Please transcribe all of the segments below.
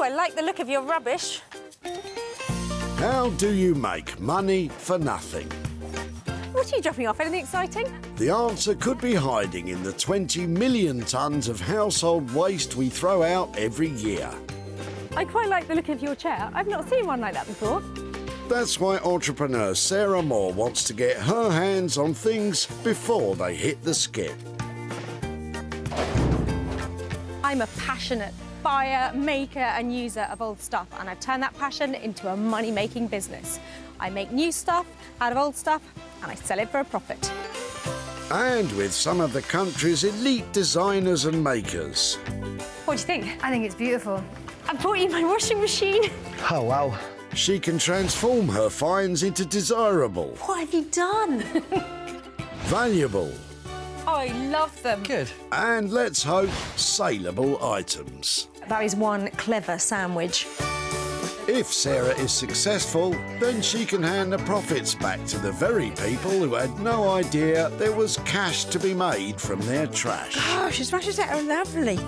Oh, I like the look of your rubbish. How do you make money for nothing? What are you dropping off? Anything exciting? The answer could be hiding in the 20 million tonnes of household waste we throw out every year. I quite like the look of your chair. I've not seen one like that before. That's why entrepreneur Sarah Moore wants to get her hands on things before they hit the skip. I'm a passionate buyer, maker and user of old stuff, and I've turned that passion into a money-making business. I make new stuff out of old stuff and I sell it for a profit. And with some of the country's elite designers and makers. What do you think? I think it's beautiful. I've brought you my washing machine. Oh, wow. She can transform her finds into desirable, What have you done? valuable, Oh, I love them. Good. and let's hope, saleable items. That is one clever sandwich. If Sarah is successful, then she can hand the profits back to the very people who had no idea there was cash to be made from their trash. Gosh, his rashes are lovely.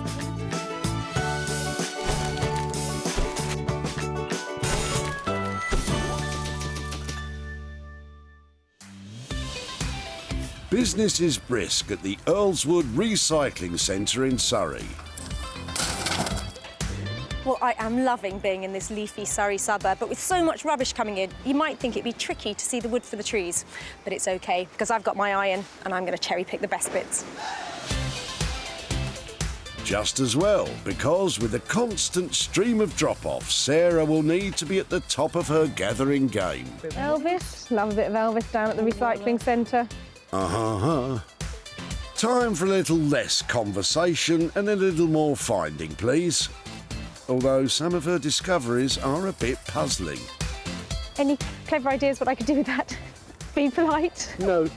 Business is brisk at the Earlswood Recycling Centre in Surrey. Well, I am loving being in this leafy Surrey suburb, but with so much rubbish coming in, you might think it'd be tricky to see the wood for the trees. But it's OK, because I've got my iron and I'm going to cherry-pick the best bits. Just as well, because with a constant stream of drop-offs, Sarah will need to be at the top of her gathering game. Elvis, love a bit of Elvis down at the recycling centre. Time for a little less conversation and a little more finding, please. Although some of her discoveries are a bit puzzling. Any clever ideas what I could do with that? Be polite. No.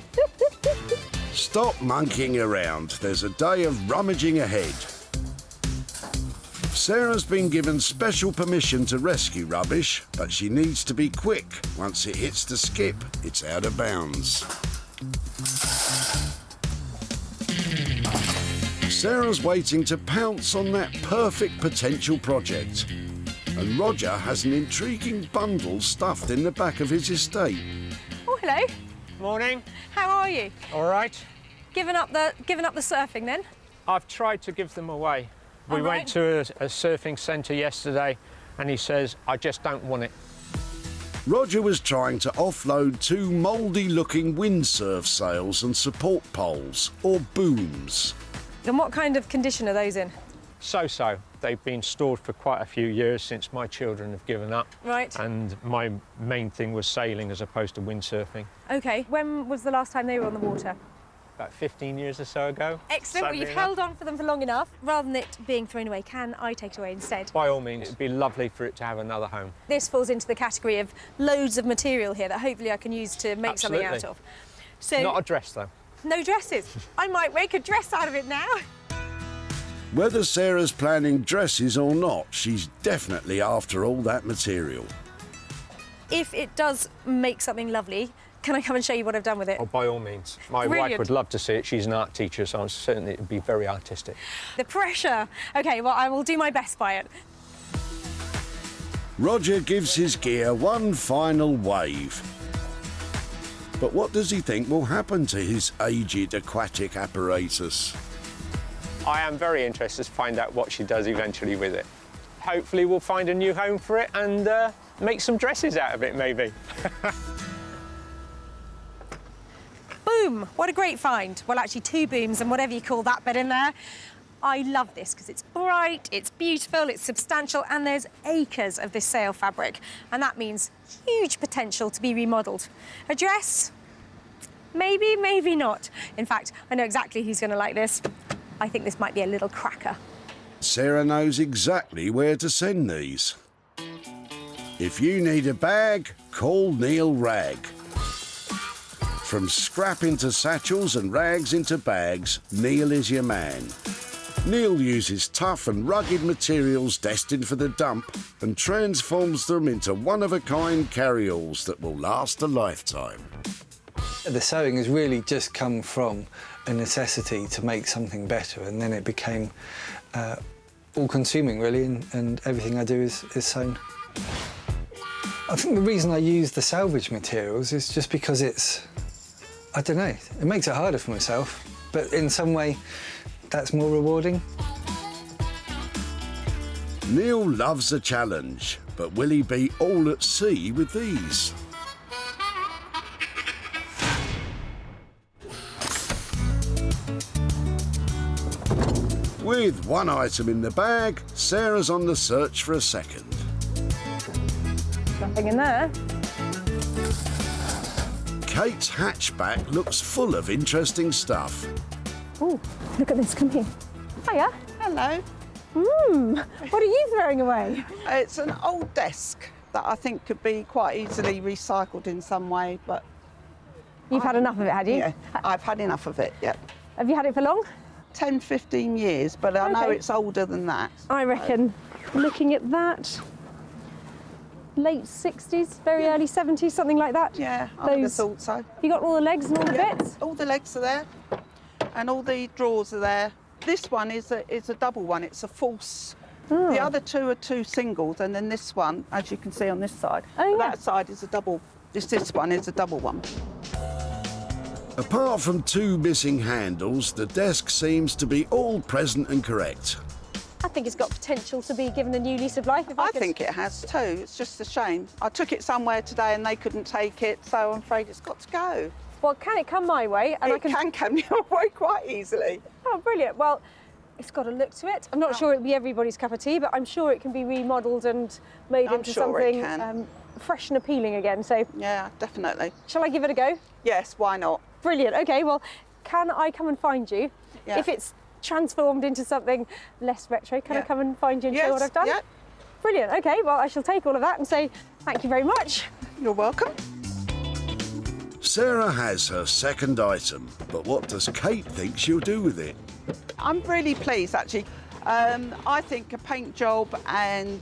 Stop monkeying around. There's a day of rummaging ahead. Sarah's been given special permission to rescue rubbish, but she needs to be quick. Once it hits the skip, it's out of bounds. Sarah's waiting to pounce on that perfect potential project. And Roger has an intriguing bundle stuffed in the back of his estate. Oh, hello. Morning. How are you? All right. Giving up the surfing then? I've tried to give them away. We All right. went to a surfing centre yesterday and he says, I just don't want it. Roger was trying to offload two mouldy-looking windsurf sails and support poles, or booms. And what kind of condition are those in? So-so. They've been stored for quite a few years since my children have given up. Right. And my main thing was sailing as opposed to windsurfing. OK. When was the last time they were on the water? About 15 years or so ago. Excellent. Well, sadly you've enough. held on for them for long enough. Rather than it being thrown away, can I take it away instead? By all means, it'd be lovely for it to have another home. This falls into the category of loads of material here that hopefully I can use to make something out Absolutely. of. So, Not a dress, though. no dresses. I might make a dress out of it now. Whether Sarah's planning dresses or not, she's definitely after all that material. If it does make something lovely, can I come and show you what I've done with it? Oh, by all means. My Brilliant. wife would love to see it. She's an art teacher, so I'm certain it would be very artistic. The pressure. OK, well, I will do my best by it. Roger gives his gear one final wave. But what does he think will happen to his aged aquatic apparatus? I am very interested to find out what she does eventually with it. Hopefully we'll find a new home for it and make some dresses out of it, maybe. Boom! What a great find. Well, actually, two booms and whatever you call that bit in there. I love this because it's bright, it's beautiful, it's substantial, and there's acres of this sail fabric. And that means huge potential to be remodelled. A dress? Maybe, maybe not. In fact, I know exactly who's going to like this. I think this might be a little cracker. Sarah knows exactly where to send these. If you need a bag, call Neil Rag. From scrap into satchels and rags into bags, Neil is your man. Neil uses tough and rugged materials destined for the dump and transforms them into one-of-a-kind carry-alls that will last a lifetime. The sewing has really just come from a necessity to make something better, and then it became all-consuming, really, and everything I do is sewn. I think the reason I use the salvage materials is just because I don't know, it makes it harder for myself, but in some way, that's more rewarding. Neil loves a challenge, but will he be all at sea with these? With one item in the bag, Sarah's on the search for a second. Nothing in there. Kate's hatchback looks full of interesting stuff. Oh, look at this, come here. Hiya. Hello. What are you throwing away? It's an old desk that I think could be quite easily recycled in some way, but... You've had enough of it, had you? Yeah, I've had enough of it, yeah. Have you had it for long? 10, 15 years, but I know Okay. it's older than that. I reckon, looking at that, late 60s, very early 70s, something like that. Yeah, I would have thought so. You got all the legs and all the bits? All the legs are there, and all the drawers are there. This one is a double one, it's a false. The other two are two singles, and then this one, as you can see on this side, that side is a double. This one is a double one. Apart from two missing handles, the desk seems to be all present and correct. I think it's got potential to be given a new lease of life. If I could... think it has too. It's just a shame. I took it somewhere today and they couldn't take it, so I'm afraid it's got to go. Well, can it come my way? And It can come your way quite easily. Oh, brilliant. Well, it's got a look to it. I'm not sure it'll be everybody's cup of tea, but I'm sure it can be remodelled and made into something fresh and appealing again. So, yeah, definitely. Shall I give it a go? Yes, why not? Brilliant. OK, well, can I come and find you? Yeah. If it's transformed into something less retro, can I come and find you and show what I've done? Yeah. Brilliant. OK, well, I shall take all of that and say thank you very much. You're welcome. Sarah has her second item, but what does Kate think she'll do with it? I'm really pleased, actually. I think a paint job and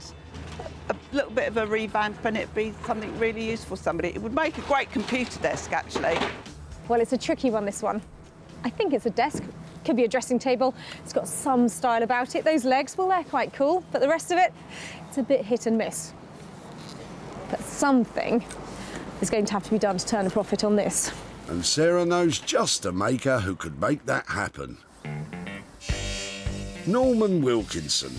a little bit of a revamp and it'd be something really useful for somebody. It would make a great computer desk, actually. Well, it's a tricky one, this one. I think it's a desk. Could be a dressing table. It's got some style about it. Those legs, well, they're quite cool, but the rest of it, it's a bit hit and miss. But something is going to have to be done to turn a profit on this. And Sarah knows just a maker who could make that happen. Norman Wilkinson.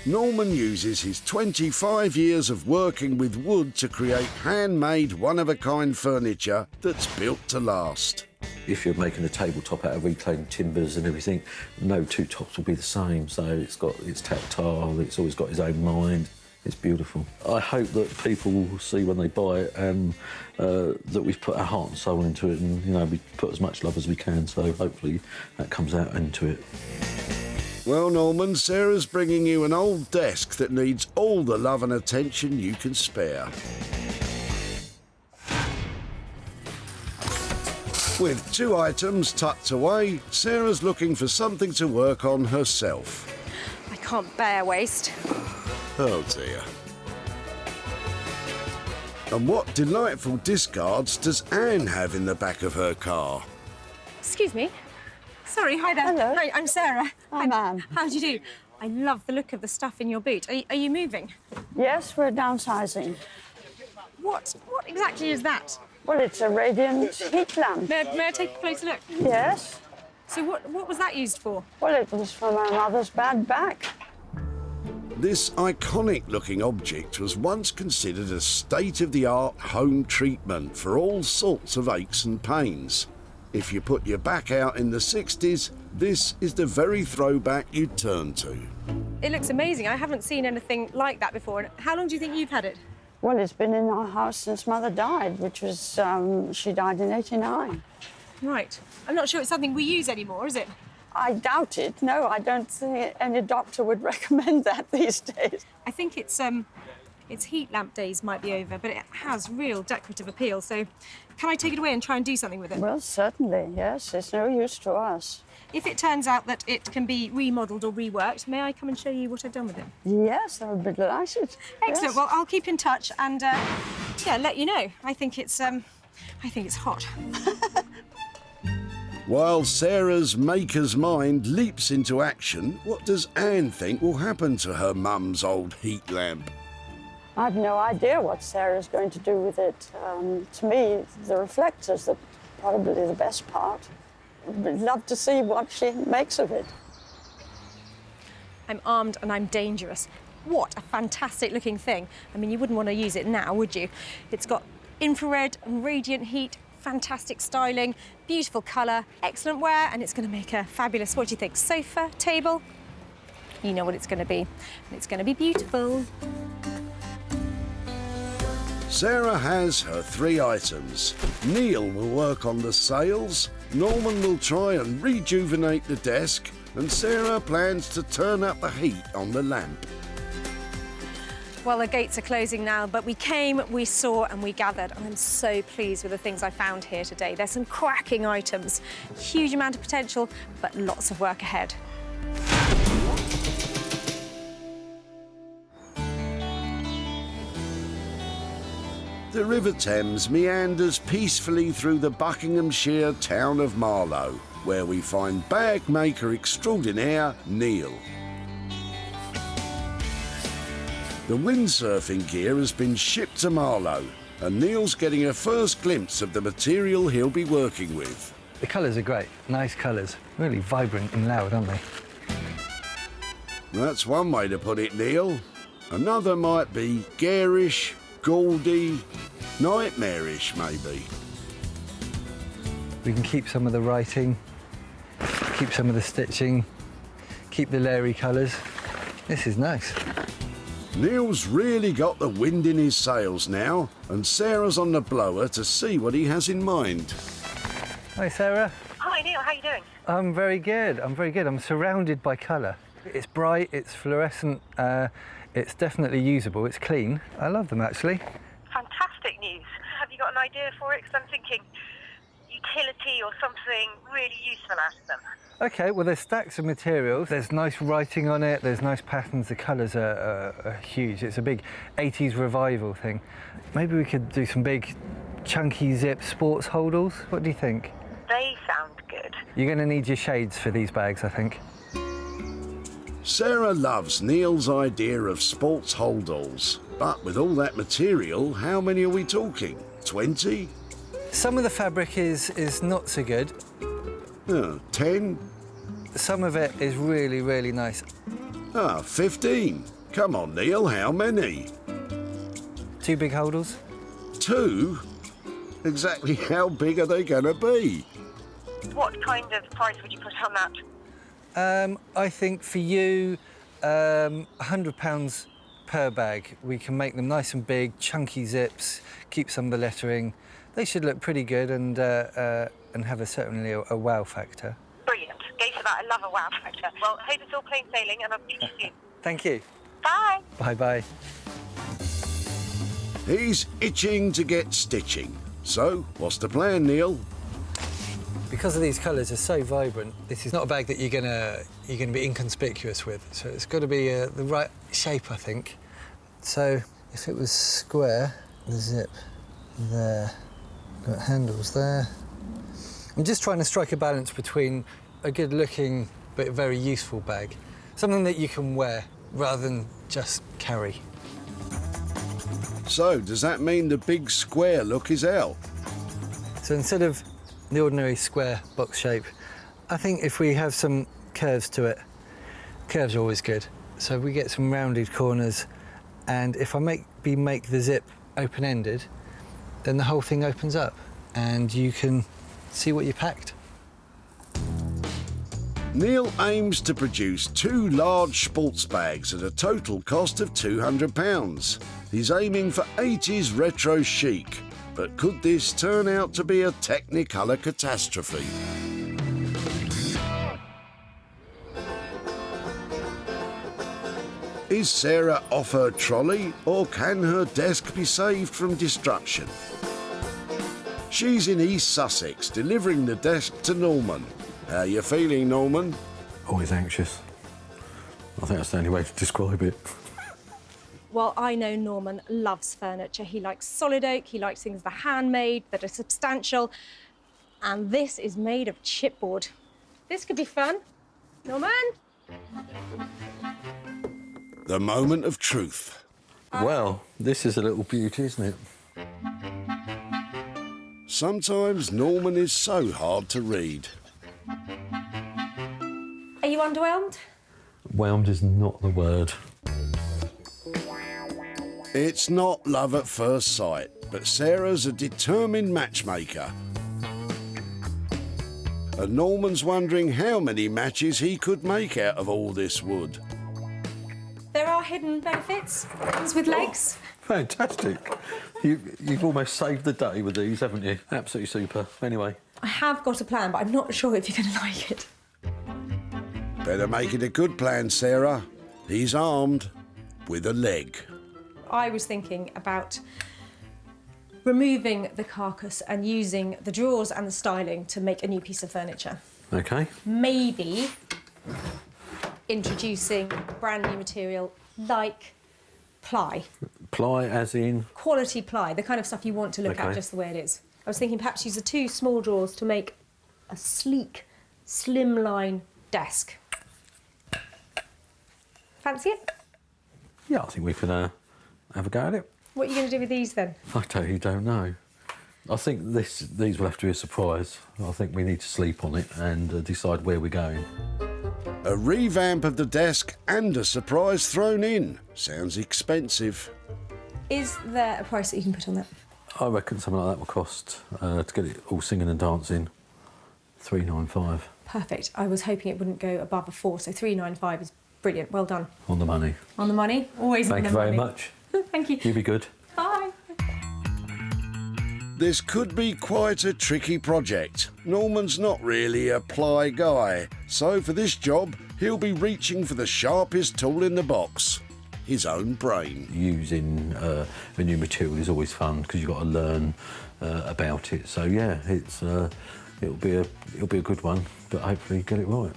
Norman uses his 25 years of working with wood to create handmade, one-of-a-kind furniture that's built to last. If you're making a tabletop out of reclaimed timbers and everything, no two tops will be the same. So it's tactile, it's always got its own mind. It's beautiful. I hope that people will see when they buy it that we've put our heart and soul into it, and we put as much love as we can. So hopefully that comes out into it. Well, Norman, Sarah's bringing you an old desk that needs all the love and attention you can spare. With two items tucked away, Sarah's looking for something to work on herself. I can't bear waste. Oh dear. And what delightful discards does Anne have in the back of her car? Excuse me. Sorry, hi there. Hello. Hi, I'm Sarah. I'm Anne. How do you do? I love the look of the stuff in your boot. Are you moving? Yes, we're downsizing. What exactly is that? Well, it's a radiant heat lamp. May I take a closer look? Yes. So what was that used for? Well, it was for my mother's bad back. This iconic-looking object was once considered a state-of-the-art home treatment for all sorts of aches and pains. If you put your back out in the 60s, this is the very throwback you'd turn to. It looks amazing. I haven't seen anything like that before. And how long do you think you've had it? Well, it's been in our house since Mother died, which was, she died in '89. Right. I'm not sure it's something we use anymore, is it? I doubt it. No, I don't think any doctor would recommend that these days. I think its heat lamp days might be over, but it has real decorative appeal. So can I take it away and try and do something with it? Well, certainly, yes. It's no use to us. If it turns out that it can be remodelled or reworked, may I come and show you what I've done with it? Yes, I would be delighted. Excellent. Yes. Well, I'll keep in touch and let you know. I think it's hot. While Sarah's maker's mind leaps into action, what does Anne think will happen to her mum's old heat lamp? I've no idea what Sarah's going to do with it. To me, the reflectors are probably the best part. I'd love to see what she makes of it. I'm armed and I'm dangerous. What a fantastic looking thing. I mean, you wouldn't want to use it now, would you? It's got infrared and radiant heat, fantastic styling, beautiful colour, excellent wear, and it's going to make a fabulous, what do you think, sofa, table? You know what it's going to be. And it's going to be beautiful. Sarah has her 3 items. Neil will work on the sails, Norman will try and rejuvenate the desk, and Sarah plans to turn up the heat on the lamp. Well, the gates are closing now, but we came, we saw, and we gathered, and I'm so pleased with the things I found here today. There's some cracking items, huge amount of potential, but lots of work ahead. The River Thames meanders peacefully through the Buckinghamshire town of Marlow, where we find bag maker extraordinaire Neil. The windsurfing gear has been shipped to Marlow, and Neil's getting a first glimpse of the material he'll be working with. The colours are great, nice colours, really vibrant and loud, aren't they? That's one way to put it, Neil. Another might be garish, gaudy, nightmarish, maybe. We can keep some of the writing, keep some of the stitching, keep the layering colours. This is nice. Neil's really got the wind in his sails now, and Sarah's on the blower to see what he has in mind. Hi, Sarah. Hi, Neil, how you doing? I'm very good, I'm surrounded by colour. It's bright, it's fluorescent, it's definitely usable, it's clean. I love them, actually. Fantastic news. Have you got an idea for it? Because I'm thinking utility or something really useful out of them. OK, well, there's stacks of materials. There's nice writing on it, there's nice patterns, the colours are huge. It's a big 80s revival thing. Maybe we could do some big, chunky zip sports holdalls. What do you think? They sound good. You're going to need your shades for these bags, I think. Sarah loves Neil's idea of sports holdalls, but with all that material, how many are we talking? 20? Some of the fabric is not so good. 10? Some of it is really, really nice. 15. Come on, Neil, how many? 2 big holdalls. 2? Exactly how big are they going to be? What kind of price would you put on that? I think for you, £100 per bag. We can make them nice and big, chunky zips, keep some of the lettering. They should look pretty good and have certainly a wow factor. Brilliant. Go for that. I love a wow factor. Well, I hope it's all plain sailing, and I'll see you soon. Thank you. Bye. Bye-bye. He's itching to get stitching. So, what's the plan, Neil? Because of these colours are so vibrant, this is not a bag that you're gonna be inconspicuous with. So it's got to be the right shape, I think. So if it was square, the zip there, got handles there. I'm just trying to strike a balance between a good-looking but very useful bag, something that you can wear rather than just carry. So, does that mean the big square look is out? So instead of the ordinary square box shape, I think if we have some curves to it, curves are always good. So we get some rounded corners, and if I make the zip open-ended, then the whole thing opens up and you can see what you packed. Neil aims to produce 2 large sports bags at a total cost of £200. He's aiming for 80s retro chic, but could this turn out to be a Technicolor catastrophe? Is Sarah off her trolley, or can her desk be saved from destruction? She's in East Sussex, delivering the desk to Norman. How you feeling, Norman? Always anxious. I think that's the only way to describe it. Well, I know Norman loves furniture. He likes solid oak, he likes things that are handmade, that are substantial. And this is made of chipboard. This could be fun. Norman? The moment of truth. Well, this is a little beauty, isn't it? Sometimes Norman is so hard to read. Are you underwhelmed? Whelmed is not the word. It's not love at first sight, but Sarah's a determined matchmaker. And Norman's wondering how many matches he could make out of all this wood. There are hidden benefits, ones with legs. Fantastic. You've almost saved the day with these, haven't you? Absolutely super. Anyway. I have got a plan, but I'm not sure if you're going to like it. Better make it a good plan, Sarah. He's armed with a leg. I was thinking about removing the carcass and using the drawers and the styling to make a new piece of furniture. OK. Maybe introducing a brand new material like ply. Ply as in? Quality ply, the kind of stuff you want to look at just the way it is. I was thinking perhaps use the two small drawers to make a sleek, slimline desk. Fancy it? Yeah, I think we can have a go at it. What are you going to do with these then? I totally don't know. I think these will have to be a surprise. I think we need to sleep on it and decide where we're going. A revamp of the desk and a surprise thrown in. Sounds expensive. Is there a price that you can put on that? I reckon something like that will cost, to get it all singing and dancing, $395. Perfect. I was hoping it wouldn't go above a 4, so 395 is brilliant. Well done. On the money. On the money? Always on the money. Thank you very much. Thank you. You be good. Bye. This could be quite a tricky project. Norman's not really a ply guy, so for this job, he'll be reaching for the sharpest tool in the box, his own brain. Using a new material is always fun because you've got to learn about it. So yeah, it'll be a good one, but hopefully get it right.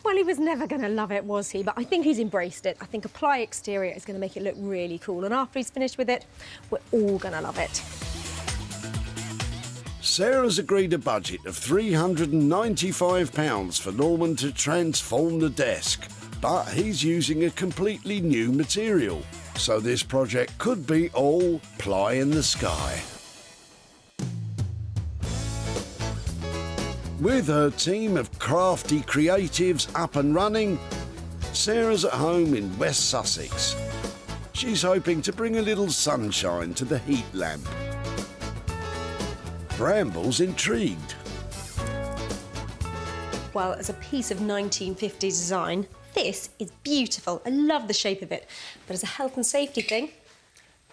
Well, he was never going to love it, was he? But I think he's embraced it. I think a ply exterior is going to make it look really cool. And after he's finished with it, we're all going to love it. Sarah's agreed a budget of £395 for Norman to transform the desk, but he's using a completely new material. So this project could be all ply in the sky. With her team of crafty creatives up and running, Sarah's at home in West Sussex. She's hoping to bring a little sunshine to the heat lamp. Bramble's intrigued. Well, as a piece of 1950s design, this is beautiful. I love the shape of it. But as a health and safety thing,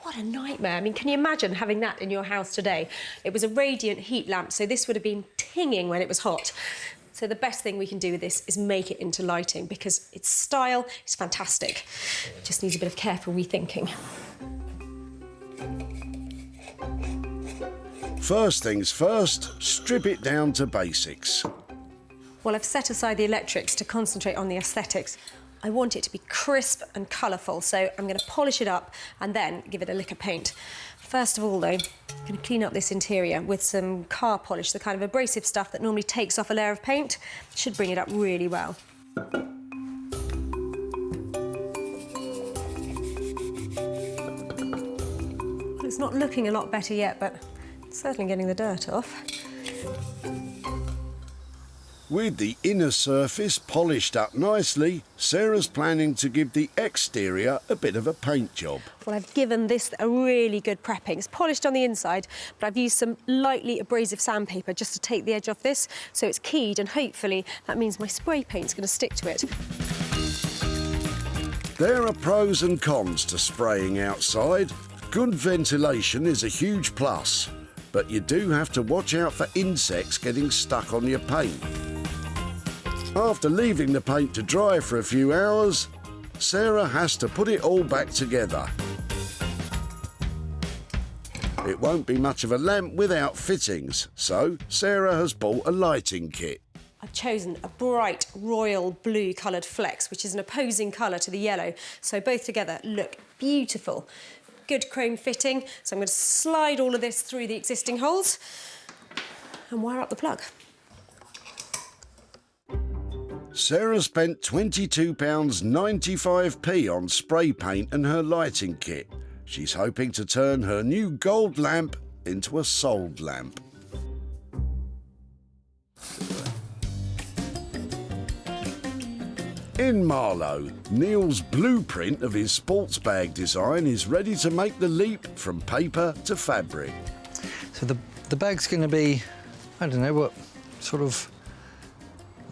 what a nightmare. I mean, can you imagine having that in your house today? It was a radiant heat lamp, so this would have been tinging when it was hot. So the best thing we can do with this is make it into lighting because its style is fantastic. It just needs a bit of careful rethinking. First things first, strip it down to basics. Well, I've set aside the electrics to concentrate on the aesthetics. I want it to be crisp and colourful, so I'm going to polish it up and then give it a lick of paint. First of all, though, I'm going to clean up this interior with some car polish, the kind of abrasive stuff that normally takes off a layer of paint. Should bring it up really well. Well, it's not looking a lot better yet, but it's certainly getting the dirt off. With the inner surface polished up nicely, Sarah's planning to give the exterior a bit of a paint job. Well, I've given this a really good prepping. It's polished on the inside, but I've used some lightly abrasive sandpaper just to take the edge off this, so it's keyed, and hopefully that means my spray paint's going to stick to it. There are pros and cons to spraying outside. Good ventilation is a huge plus, but you do have to watch out for insects getting stuck on your paint. After leaving the paint to dry for a few hours, Sarah has to put it all back together. It won't be much of a lamp without fittings, so Sarah has bought a lighting kit. I've chosen a bright royal blue coloured flex, which is an opposing colour to the yellow, so both together look beautiful. Good chrome fitting, so I'm going to slide all of this through the existing holes. and wire up the plug. Sarah spent £22.95p on spray paint and her lighting kit. She's hoping to turn her new gold lamp into a sold lamp. In Marlow, Neil's blueprint of his sports bag design is ready to make the leap from paper to fabric. So the bag's going to be, I don't know, what, sort of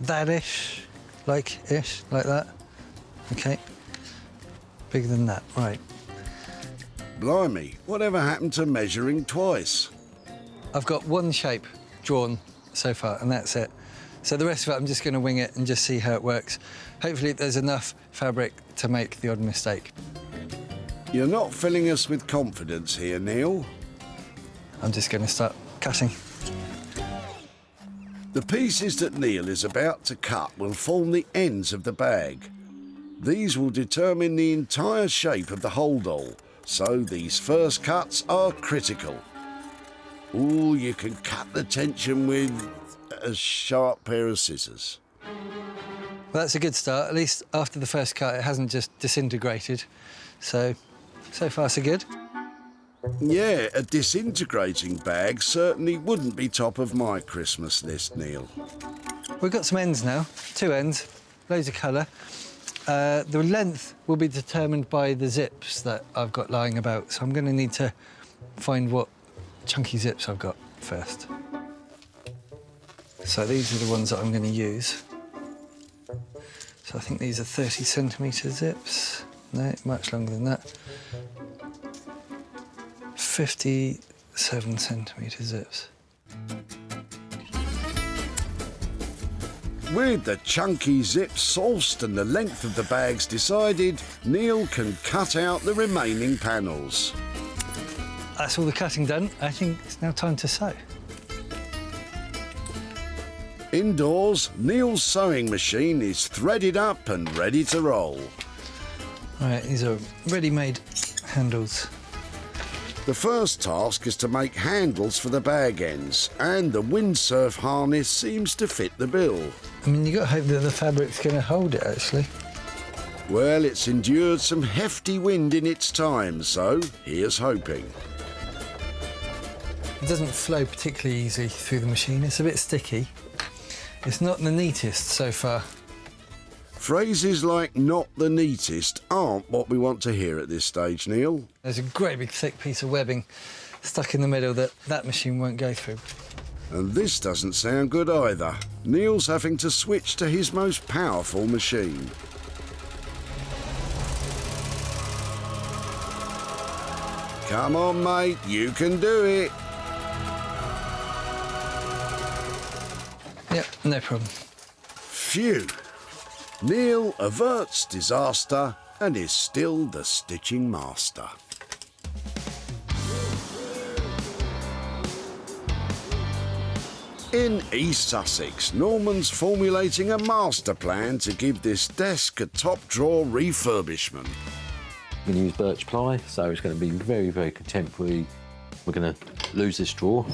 that-ish, like that. OK. Bigger than that, right. Blimey, whatever happened to measuring twice? I've got one shape drawn so far, and that's it. So the rest of it, I'm just going to wing it and just see how it works. Hopefully there's enough fabric to make the odd mistake. You're not filling us with confidence here, Neil. I'm just going to start cutting. The pieces that Neil is about to cut will form the ends of the bag. These will determine the entire shape of the holdall, so these first cuts are critical. Ooh, you can cut the tension with a sharp pair of scissors. Well, that's a good start. At least after the first cut, it hasn't just disintegrated. So far, so good. Yeah, a disintegrating bag certainly wouldn't be top of my Christmas list, Neil. We've got some ends now, 2 ends, loads of colour. The length will be determined by the zips that I've got lying about, so I'm going to need to find what chunky zips I've got first. So these are the ones that I'm going to use. So I think these are 30cm zips. No, much longer than that. 57cm zips. With the chunky zips sourced and the length of the bags decided, Neil can cut out the remaining panels. That's all the cutting done. I think it's now time to sew. Indoors, Neil's sewing machine is threaded up and ready to roll. Right, these are ready-made handles. The first task is to make handles for the bag ends, and the Windsurf harness seems to fit the bill. I mean, you've got to hope that the fabric's going to hold it, actually. Well, it's endured some hefty wind in its time, so here's hoping. It doesn't flow particularly easily through the machine. It's a bit sticky. It's not the neatest so far. Phrases like "not the neatest" aren't what we want to hear at this stage, Neil. There's a great big thick piece of webbing stuck in the middle that machine won't go through. And this doesn't sound good either. Neil's having to switch to his most powerful machine. Come on, mate, you can do it. Yep, no problem. Phew. Neil averts disaster and is still the stitching master. In East Sussex, Norman's formulating a master plan to give this desk a top-drawer refurbishment. We're going to use birch ply, so it's going to be very, very contemporary. We're going to lose this drawer.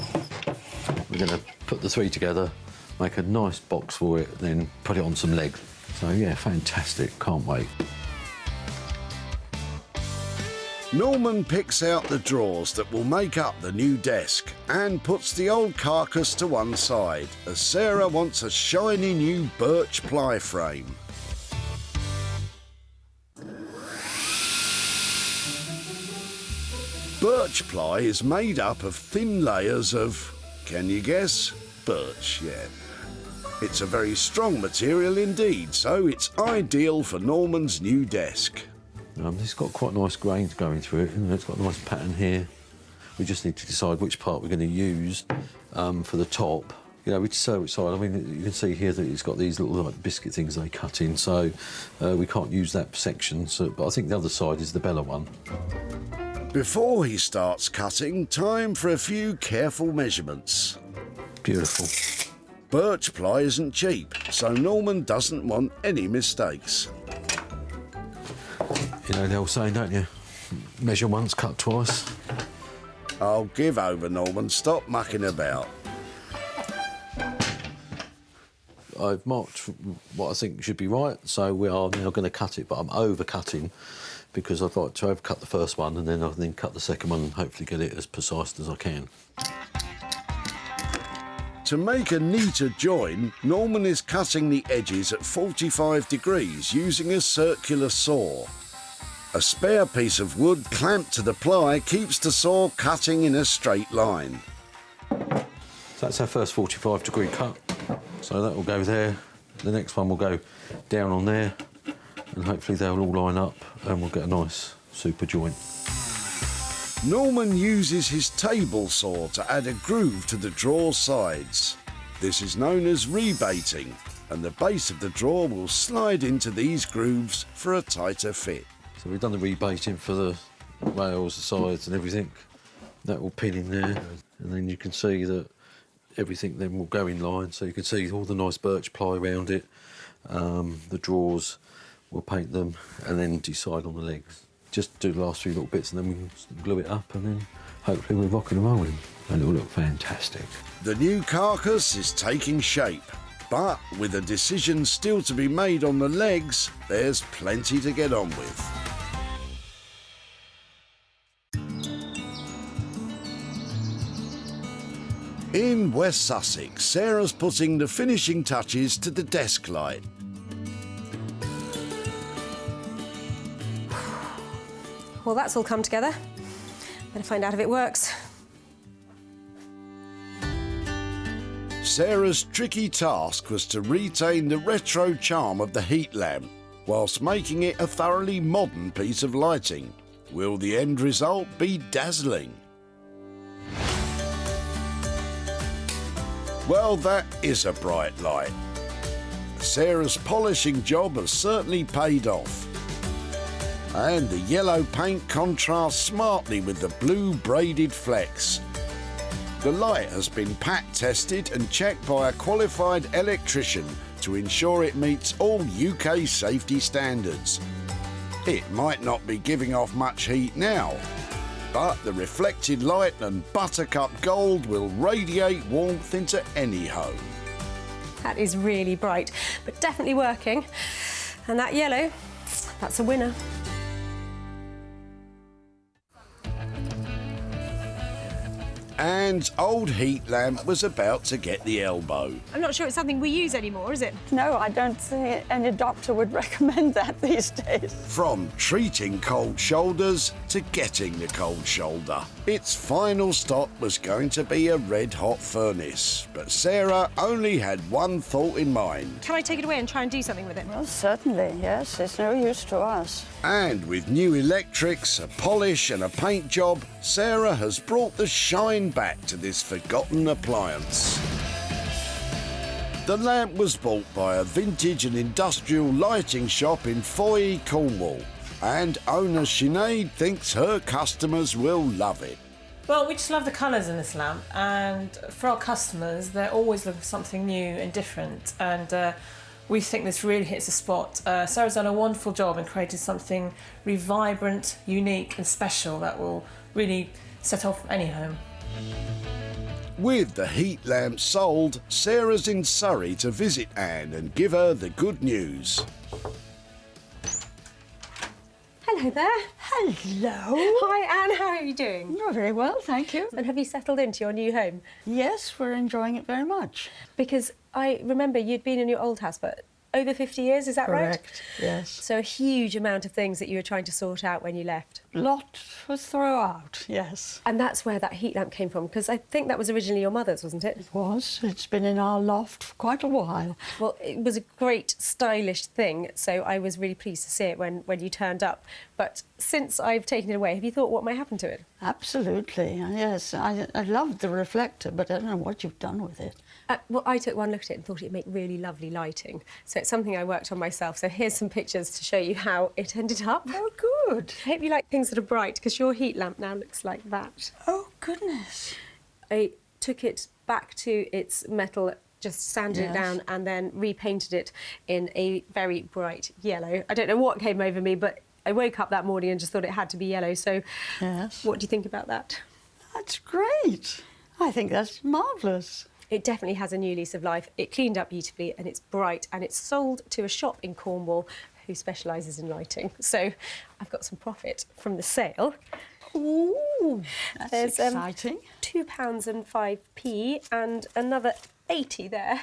We're going to put the 3 together, make a nice box for it, then put it on some legs. So, yeah, fantastic. Can't wait. Norman picks out the drawers that will make up the new desk and puts the old carcass to one side, as Sarah wants a shiny new birch ply frame. Birch ply is made up of thin layers of, can you guess? Birch, yeah. It's a very strong material indeed, so it's ideal for Norman's new desk. It's got quite nice grains going through it, and it's got a nice pattern here. We just need to decide which part we're going to use for the top. You know, we sew which side. I mean, you can see here that it's got these little like biscuit things they cut in, so we can't use that section. So, but I think the other side is the Bella one. Before he starts cutting, time for a few careful measurements. Beautiful. Birch ply isn't cheap, so Norman doesn't want any mistakes. You know the old saying, don't you? Measure once, cut twice. I'll give over, Norman. Stop mucking about. I've marked what I think should be right, so we are now going to cut it, but I'm over-cutting because I'd like to overcut the first one and then I'll then cut the second one and hopefully get it as precise as I can. To make a neater join, Norman is cutting the edges at 45 degrees using a circular saw. A spare piece of wood clamped to the ply keeps the saw cutting in a straight line. So that's our first 45-degree cut. So that will go there. The next one will go down on there, and hopefully they'll all line up and we'll get a nice super joint. Norman uses his table saw to add a groove to the drawer sides. This is known as rebaiting, and the base of the drawer will slide into these grooves for a tighter fit. So we've done the rebaiting for the rails, the sides and everything. That will pin in there, and then you can see that everything then will go in line, so you can see all the nice birch ply around it. The drawers, we'll paint them and then decide on the legs. Just do the last few little bits and then we can glue it up and then hopefully we're rocking and rolling. And it'll look fantastic. The new carcass is taking shape, but with a decision still to be made on the legs, there's plenty to get on with. In West Sussex, Sarah's putting the finishing touches to the desk light. Well, that's all come together. Better find out if it works. Sarah's tricky task was to retain the retro charm of the heat lamp, whilst making it a thoroughly modern piece of lighting. Will the end result be dazzling? Well, that is a bright light. Sarah's polishing job has certainly paid off. And the yellow paint contrasts smartly with the blue braided flecks. The light has been pack tested and checked by a qualified electrician to ensure it meets all UK safety standards. It might not be giving off much heat now, but the reflected light and buttercup gold will radiate warmth into any home. That is really bright, but definitely working. And that yellow, that's a winner. And old heat lamp was about to get the elbow. I'm not sure it's something we use anymore, is it? No, I don't think any doctor would recommend that these days. From treating cold shoulders to getting the cold shoulder. Its final stop was going to be a red-hot furnace, but Sarah only had one thought in mind. Can I take it away and try and do something with it? Well, certainly, yes. It's no use to us. And with new electrics, a polish and a paint job, Sarah has brought the shine back to this forgotten appliance. The lamp was bought by a vintage and industrial lighting shop in Foy, Cornwall, and owner Sinead thinks her customers will love it. Well, we just love the colours in this lamp, and for our customers, they're always looking for something new and different, and we think this really hits the spot. Sarah's done a wonderful job in creating something really vibrant, unique and special that will really set off any home. With the heat lamp sold, Sarah's in Surrey to visit Anne and give her the good news. Hello there. Hello. Hi, Anne. How are you doing? Not very well, thank you. And have you settled into your new home? Yes, we're enjoying it very much. Because I remember you'd been in your old house for over 50 years, is that right? Correct, yes. So a huge amount of things that you were trying to sort out when you left. Lot was thrown out, yes. And that's where that heat lamp came from, because I think that was originally your mother's, wasn't it? It was. It's been in our loft for quite a while. Well, it was a great, stylish thing, so I was really pleased to see it when you turned up. But since I've taken it away, have you thought what might happen to it? Absolutely, yes. I loved the reflector, but I don't know what you've done with it. Well, I took one look at it and thought it'd make really lovely lighting. So it's something I worked on myself. So here's some pictures to show you how it ended up. Oh, good. I hope you like things that are bright, because your heat lamp now looks like that. Oh, goodness. I took it back to its metal, just sanded it down and then repainted it in a very bright yellow. I don't know what came over me, but I woke up that morning and just thought it had to be yellow. So yes. What do you think about that? That's great. I think that's marvellous. It definitely has a new lease of life. It cleaned up beautifully and it's bright, and it's sold to a shop in Cornwall who specialises in lighting. So I've got some profit from the sale. Ooh, that's There's exciting. £2.05 and another 80 there.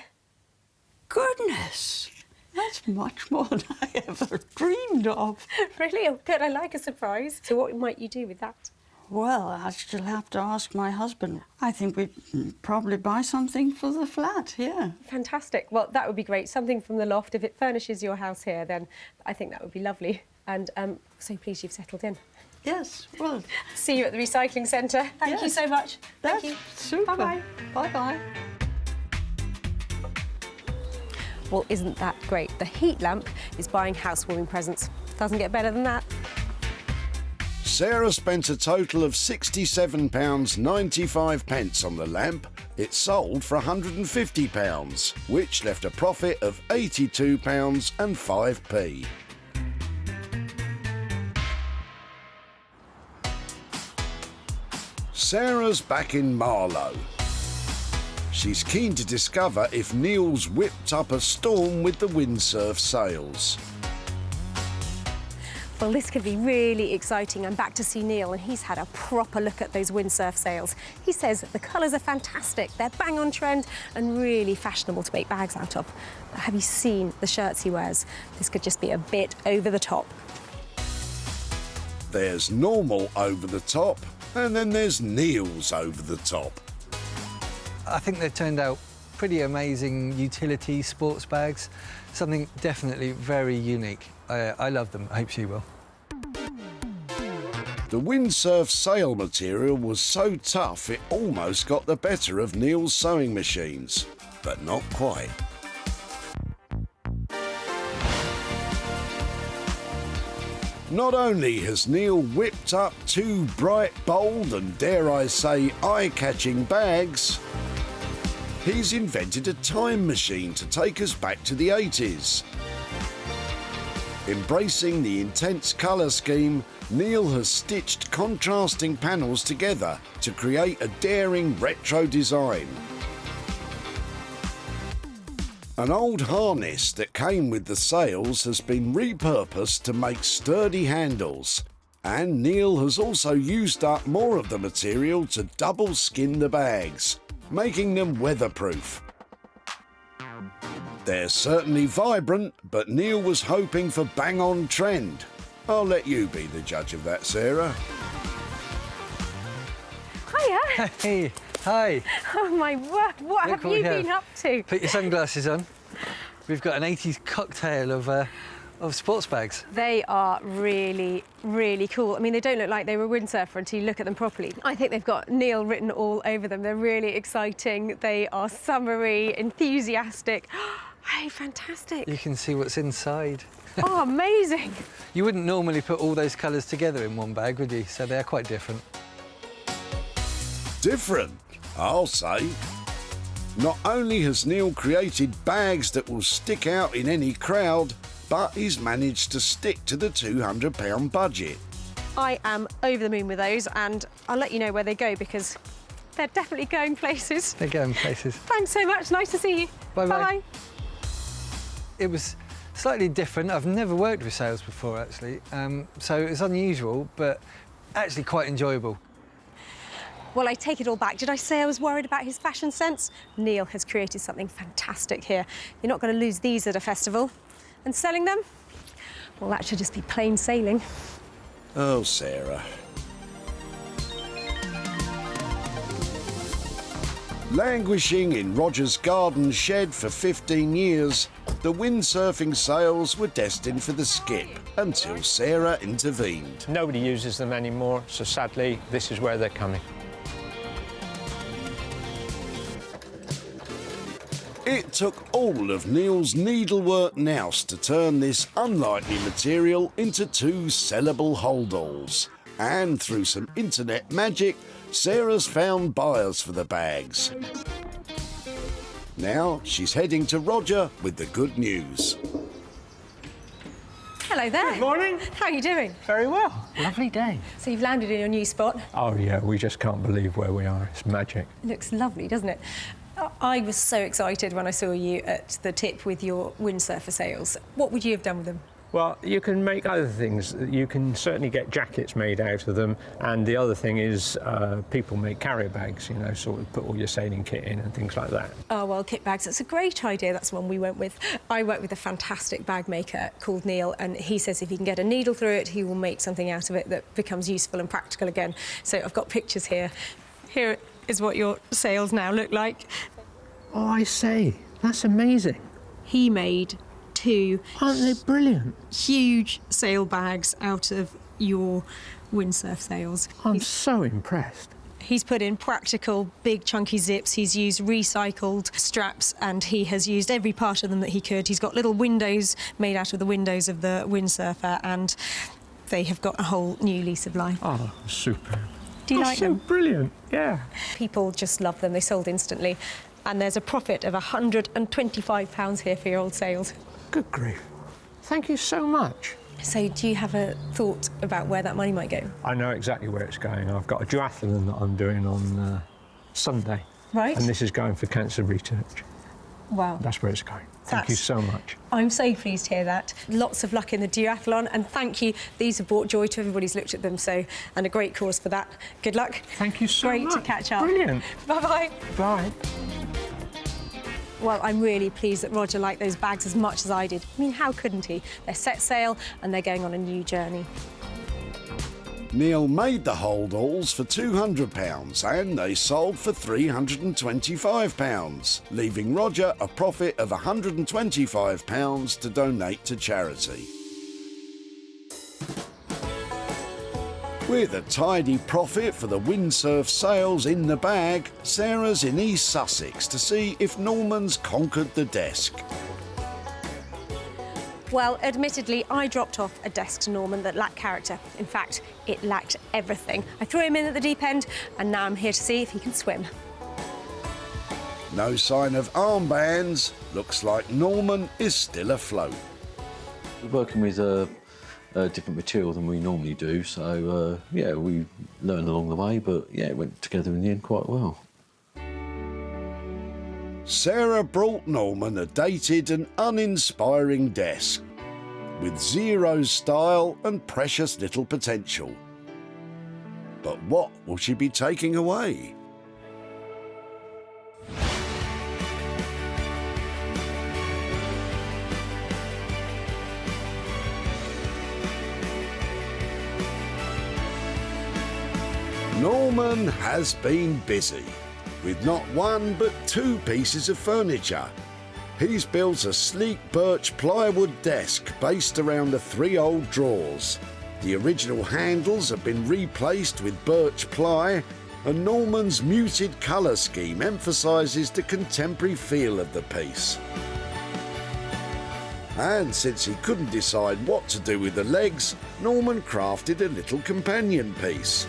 Goodness, that's much more than I ever dreamed of. Really? Oh, good. I like a surprise. So what might you do with that? Well, I still have to ask my husband. I think we'd probably buy something for the flat, yeah. Fantastic. Well, that would be great. Something from the loft. If it furnishes your house here, then I think that would be lovely. And so pleased you've settled in. Yes, well... See you at the recycling centre. Thank you so much. That's Thank you. super. Bye-bye. Bye-bye. Well, isn't that great? The heat lamp is buying housewarming presents. Doesn't get better than that. Sarah spent a total of £67.95 on the lamp. It sold for £150, which left a profit of £82.05. Sarah's back in Marlow. She's keen to discover if Neil's whipped up a storm with the Windsurf sales. Well, this could be really exciting. I'm back to see Neil, and he's had a proper look at those Windsurf sales. He says the colours are fantastic, they're bang on trend and really fashionable to make bags out of. But have you seen the shirts he wears? This could just be a bit over the top. There's normal over the top, and then there's Neil's over the top. I think they've turned out pretty amazing utility sports bags. Something definitely very unique. I love them. I hope she will. The Windsurf sail material was so tough it almost got the better of Neil's sewing machines, but not quite. Not only has Neil whipped up two bright, bold and, dare I say, eye-catching bags, he's invented a time machine to take us back to the 80s. Embracing the intense colour scheme, Neil has stitched contrasting panels together to create a daring retro design. An old harness that came with the sails has been repurposed to make sturdy handles, and Neil has also used up more of the material to double skin the bags, making them weatherproof. They're certainly vibrant, but Neil was hoping for bang-on trend. I'll let you be the judge of that, Sarah. Hiya. Hey, hi. Oh, my word. What have you been up to? Put your sunglasses on. We've got an 80s cocktail of sports bags. They are really, really cool. I mean, they don't look like they were Windsurfer until you look at them properly. I think they've got Neil written all over them. They're really exciting. They are summery, enthusiastic. Hey, fantastic. You can see what's inside. Oh, amazing. You wouldn't normally put all those colours together in one bag, would you? So they're quite different. Different, I'll say. Not only has Neil created bags that will stick out in any crowd, but he's managed to stick to the £200 budget. I am over the moon with those, and I'll let you know where they go because they're definitely going places. They're going places. Thanks so much. Nice to see you. Bye-bye. Bye. It was slightly different. I've never worked with sales before, actually, so it was unusual, but actually quite enjoyable. Well, I take it all back. Did I say I was worried about his fashion sense? Neil has created something fantastic here. You're not going to lose these at a festival. And selling them? Well, that should just be plain sailing. Oh, Sarah. Languishing in Roger's garden shed for 15 years, the windsurfing sales were destined for the skip until Sarah intervened. Nobody uses them anymore, so sadly, this is where they're coming. It took all of Neil's needlework nous to turn this unlikely material into two sellable holdalls. And through some internet magic, Sarah's found buyers for the bags. Now she's heading to Roger with the good news. Hello there. Good morning. How are you doing? Very well. Lovely day. So you've landed in your new spot. Oh, yeah, we just can't believe where we are. It's magic. It looks lovely, doesn't it? I was so excited when I saw you at the tip with your windsurfer sails. What would you have done with them? Well, you can make other things. You can certainly get jackets made out of them, and the other thing is people make carrier bags, you know, sort of put all your sailing kit in and things like that. Oh, well, kit bags, that's a great idea. That's the one we went with. I work with a fantastic bag maker called Neil, and he says if he can get a needle through it, he will make something out of it that becomes useful and practical again. So I've got pictures here. Here is what your sails now look like. Oh, I see. That's amazing. He made 2 Aren't they brilliant? huge sail bags out of your windsurf sails. I'm so impressed. He's put in practical, big, chunky zips. He's used recycled straps, and he has used every part of them that he could. He's got little windows made out of the windows of the windsurfer, and they have got a whole new lease of life. Oh, super. Do you like them? Brilliant, yeah. People just love them. They sold instantly. And there's a profit of £125 here for your old sails. Good grief. Thank you so much. So do you have a thought about where that money might go? I know exactly where it's going. I've got a duathlon that I'm doing on Sunday. Right. And this is going for cancer research. Wow. That's where it's going. Thank you so much. I'm so pleased to hear that. Lots of luck in the duathlon, and thank you. These have brought joy to everybody who's looked at them, so, and a great cause for that. Good luck. Thank you so much. Great to catch up. Brilliant. Bye-bye. Bye. Well, I'm really pleased that Roger liked those bags as much as I did. I mean, how couldn't he? They're set sail and they're going on a new journey. Neil made the holdalls for £200 and they sold for £325, leaving Roger a profit of £125 to donate to charity. With a tidy profit for the windsurf sails in the bag, Sarah's in East Sussex to see if Norman's conquered the desk. Well, admittedly, I dropped off a desk to Norman that lacked character. In fact, it lacked everything. I threw him in at the deep end, and now I'm here to see if he can swim. No sign of armbands. Looks like Norman is still afloat. We're working with a different material than we normally do, so yeah, we learned along the way, but yeah, it went together in the end quite well. Sarah brought Norman a dated and uninspiring desk with zero style and precious little potential. But what will she be taking away? Norman has been busy, with not one but 2 pieces of furniture. He's built a sleek birch plywood desk based around the 3 old drawers. The original handles have been replaced with birch ply, and Norman's muted colour scheme emphasises the contemporary feel of the piece. And since he couldn't decide what to do with the legs, Norman crafted a little companion piece.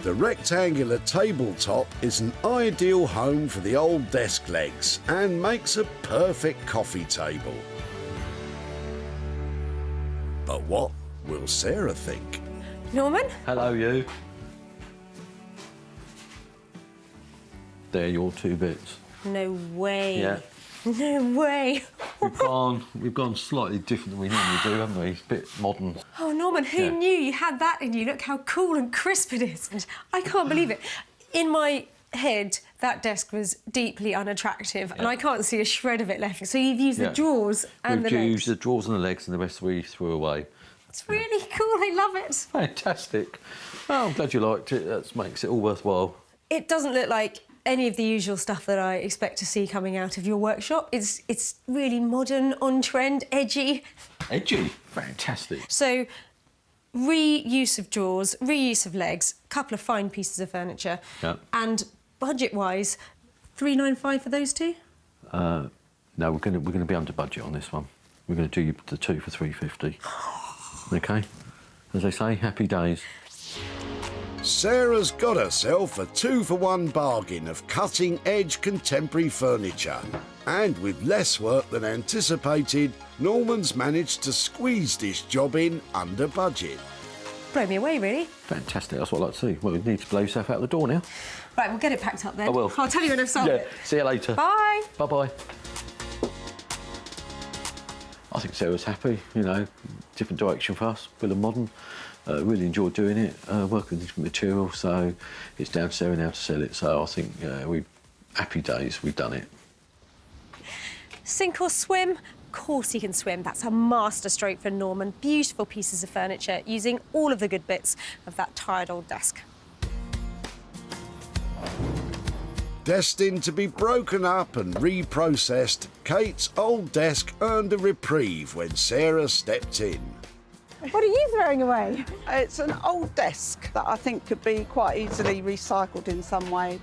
The rectangular tabletop is an ideal home for the old desk legs and makes a perfect coffee table. But what will Sarah think? Norman? Hello, you. They're your 2 bits. No way. Yeah. No way. We've gone slightly different than we normally do, haven't we? It's a bit modern. Oh, Norman, who knew you had that in you? Look how cool and crisp it is. And I can't believe it. In my head, that desk was deeply unattractive, and I can't see a shred of it left. So you've used the drawers and the legs. We've used the drawers and the legs, and the rest we threw away. It's really cool. I love it. Fantastic. Oh, I'm glad you liked it. That makes it all worthwhile. It doesn't look like any of the usual stuff that I expect to see coming out of your workshop. It's really modern, on-trend, edgy. Edgy? Fantastic. So, reuse of drawers, reuse of legs, a couple of fine pieces of furniture. Yeah. And budget-wise, £395 for those 2? No, we're going to be under budget on this one. We're going to do the 2 for £350. OK? As they say, happy days. Sarah's got herself a 2-for-1 bargain of cutting-edge contemporary furniture. And with less work than anticipated, Norman's managed to squeeze this job in under budget. Blow me away, really. Fantastic, that's what I like to see. Well, you need to blow yourself out the door now. Right, we'll get it packed up then. I will. I'll tell you when I've sold it. See you later. Bye. Bye-bye. I think Sarah's happy, you know, different direction for us, Bill and Modern. Really enjoyed doing it, working with different materials, so it's down to Sarah now to sell it. So I think happy days, we've done it. Sink or swim? Of course he can swim. That's a masterstroke for Norman. Beautiful pieces of furniture using all of the good bits of that tired old desk. Destined to be broken up and reprocessed, Kate's old desk earned a reprieve when Sarah stepped in. What are you throwing away? It's an old desk that I think could be quite easily recycled in some way.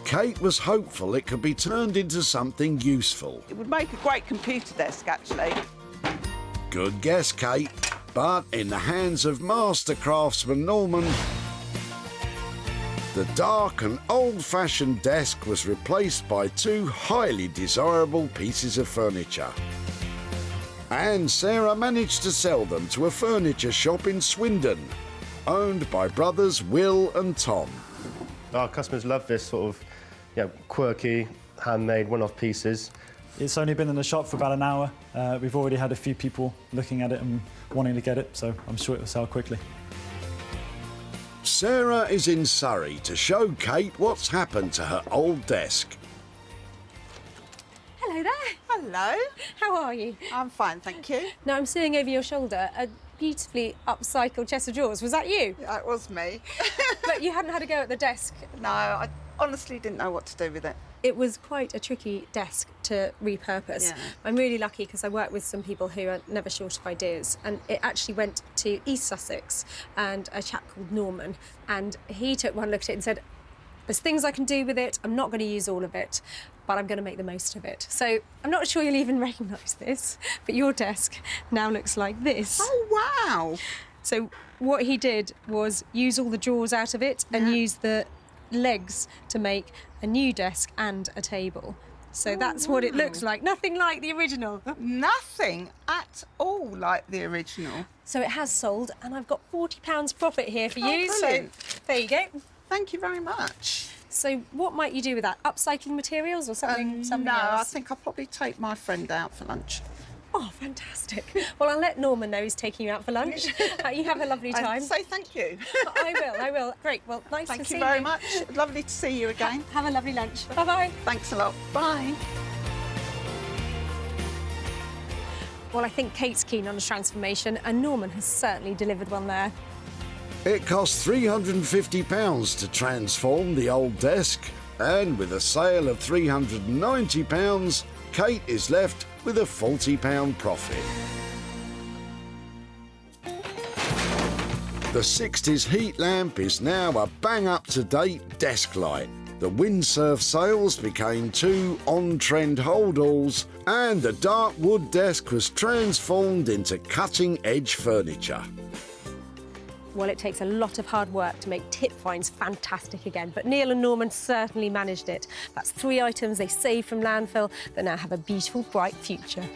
Kate was hopeful it could be turned into something useful. It would make a great computer desk, actually. Good guess, Kate. But in the hands of master craftsman Norman, the dark and old-fashioned desk was replaced by two highly desirable pieces of furniture. And Sarah managed to sell them to a furniture shop in Swindon, owned by brothers Will and Tom. Our customers love this sort of quirky, handmade, one-off pieces. It's only been in the shop for about an hour. We've already had a few people looking at it and wanting to get it, so I'm sure it will sell quickly. Sarah is in Surrey to show Kate what's happened to her old desk. Hello there. Hello. How are you? I'm fine, thank you. Now, I'm seeing over your shoulder a beautifully upcycled chest of drawers. Was that you? Yeah, it was me. But you hadn't had a go at the desk. No, I honestly didn't know what to do with it. It was quite a tricky desk to repurpose. Yeah. I'm really lucky because I work with some people who are never short of ideas, and it actually went to East Sussex and a chap called Norman, and he took one look at it and said, there's things I can do with it, I'm not going to use all of it, but I'm going to make the most of it. So I'm not sure you'll even recognise this, but your desk now looks like this. Oh, wow. So what he did was use all the drawers out of it and use the legs to make a new desk and a table. So that's what it looks like. Nothing like the original. Nothing at all like the original. So it has sold, and I've got £40 profit here for you. Brilliant. So there you go. Thank you very much. So what might you do with that? Upcycling materials or something else? No, I think I'll probably take my friend out for lunch. Oh, fantastic. Well, I'll let Norman know he's taking you out for lunch. You have a lovely time. And say thank you. I will. Great. Well, nice to see you. Thank you very much. Lovely to see you again. Have a lovely lunch. Bye-bye. Thanks a lot. Bye. Well, I think Kate's keen on a transformation, and Norman has certainly delivered one there. It cost £350 to transform the old desk, and with a sale of £390, Kate is left with a £40 profit. The 60s heat lamp is now a bang-up-to-date desk light. The Windsurf sails became two on-trend holdalls, and the dark wood desk was transformed into cutting-edge furniture. Well, it takes a lot of hard work to make tip finds fantastic again, but Neil and Norman certainly managed it. That's 3 items they saved from landfill that now have a beautiful, bright future.